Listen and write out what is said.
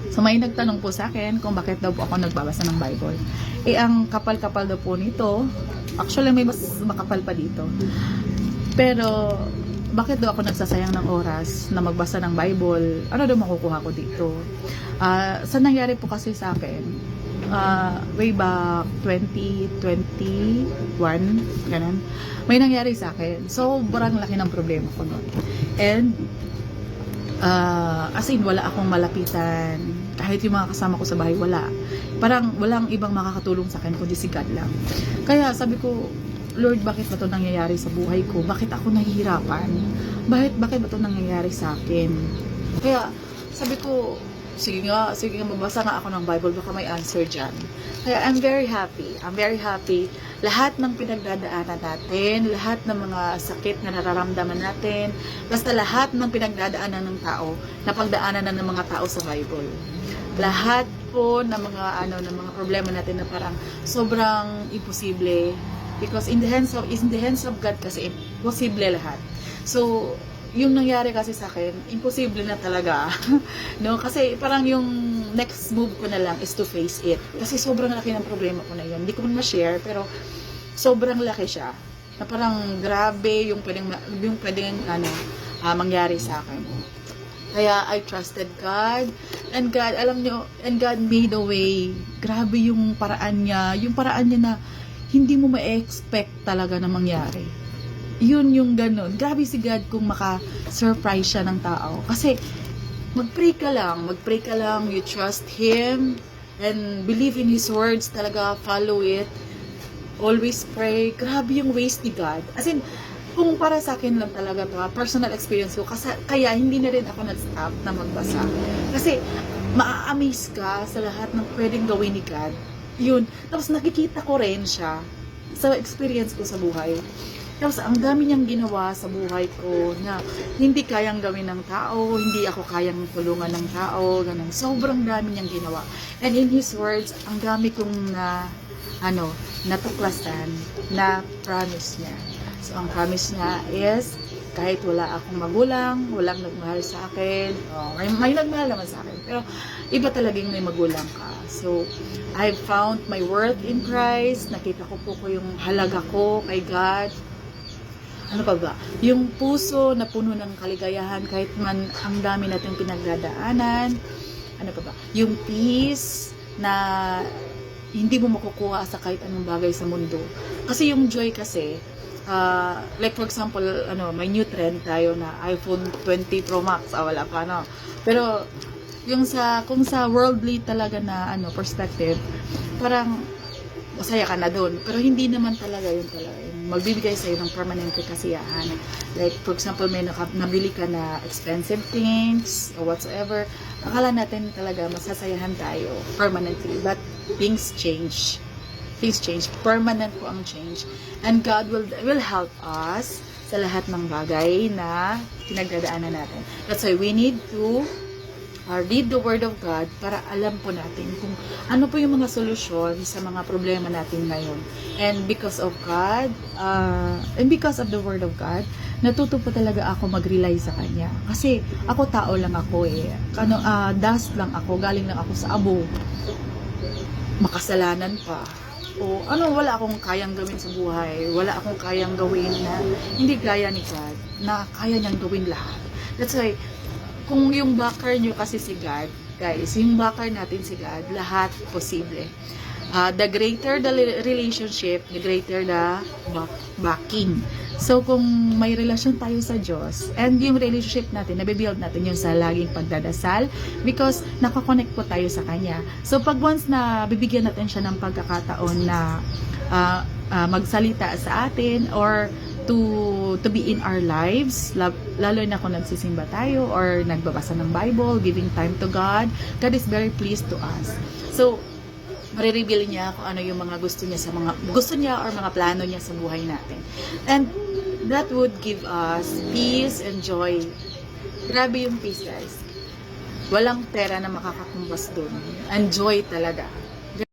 So may nagtanong po sa akin kung bakit daw po ako nagbabasa ng Bible. Eh ang kapal-kapal daw po nito, actually may mas makapal pa dito. Pero bakit daw ako nagsasayang ng oras na magbasa ng Bible? Ano daw makukuha ko dito? Sa nangyari po kasi sa akin, way back 2021, ganun, may nangyari sa akin. Sobrang laki ng problema ko noon. And as in, wala akong malapitan. Kahit yung mga kasama ko sa bahay, wala. Parang walang ibang makakatulong sa akin kundi si God lang. Kaya sabi ko, Lord, bakit ba ito nangyayari sa buhay ko? Bakit ako nahihirapan? Bakit ba ito nangyayari sa akin? Kaya sabi ko, sige nga, magbasa nga ako ng Bible, baka may answer dyan. Kaya I'm very happy. Lahat ng pinagdadaanan natin, lahat ng mga sakit na nararamdaman natin, basta lahat ng pinagdadaanan ng tao, napagdaanan ng mga tao sa Bible. Lahat po ng mga problema natin na parang sobrang imposible, because in the hands of God kasi imposible lahat. So yung nangyari kasi sa akin, imposible na talaga. No? Kasi parang yung next move ko na lang is to face it. Kasi sobrang laki ng problema ko na yun. Hindi ko man ma-share, pero sobrang laki siya. Na parang grabe yung pwedeng mangyari sa akin. Kaya I trusted God. And God, alam nyo, and God made a way. Grabe yung paraan niya. Yung paraan niya na hindi mo ma-expect talaga na mangyari. Yun yung ganun. Grabe si God kung maka-surprise siya ng tao. Kasi, mag-pray ka lang, you trust Him, and believe in His words, talaga, follow it, always pray. Grabe yung ways ni God. As in, kung para sa akin lang talaga to, personal experience ko, kaya hindi na rin ako nag-stop na magbasa. Kasi, maa-amaze ka sa lahat ng pwedeng gawin ni God. Yun. Tapos, nakikita ko rin siya sa experience ko sa buhay. Tapos, ang dami niyang ginawa sa buhay ko na hindi kayang gawin ng tao, hindi ako kayang tulungan ng tao, ganun. Sobrang dami niyang ginawa. And in His words, ang dami kong natuklasan na promise niya. So, ang promise niya is, kahit wala akong magulang, walang nagmahal sa akin, may nagmahal naman sa akin, pero iba talagang may magulang ka. So, I found my worth in Christ, nakita ko yung halaga ko kay God. Ano pa ba? Yung puso na puno ng kaligayahan kahit man ang dami nating pinagdadaanan. Ano pa ba? Yung peace na hindi mo makukuha sa kahit anong bagay sa mundo. Kasi yung joy kasi, like for example, may new trend tayo na iPhone 20 Pro Max. Wala pa, no? Pero, kung sa worldly talaga na perspective, parang masaya ka na doon. Pero hindi naman talaga yun talaga. Magbibigay sa'yo ng permanent kasiyahan. Like, for example, may nabili ka na expensive things or whatsoever. Akala natin talaga masasayahan tayo permanently. But things change. Permanent po ang change. And God will help us sa lahat ng bagay na pinagdadaanan natin. That's why we need to read the Word of God para alam po natin kung ano po yung mga solusyon sa mga problema natin ngayon. And because of God, and because of the Word of God, natuto po talaga ako mag-rely sa Kanya. Kasi ako tao lang ako dust lang ako, galing lang ako sa abo. Makasalanan pa. Wala akong kayang gawin sa buhay. Wala akong kayang gawin na hindi gaya ni God, na kaya niyang gawin lahat. That's why, kung yung backer nyo kasi si God, guys, yung backer natin si God, lahat posible. The greater the relationship, the greater the backing. So, kung may relasyon tayo sa Diyos, and yung relationship natin, nabibuild natin yung sa laging pagdadasal, because nakakonect po tayo sa Kanya. So, pag once na bibigyan natin siya ng pagkakataon na magsalita sa atin, or to be in our lives, lalo na kung nagsisimba tayo or nagbabasa ng Bible, giving time to God, God is very pleased to us. So, marireveal niya kung ano yung mga gusto niya or mga plano niya sa buhay natin. And that would give us peace and joy. Grabe yung peace, guys. Walang pera na makakakumbas doon. And joy talaga.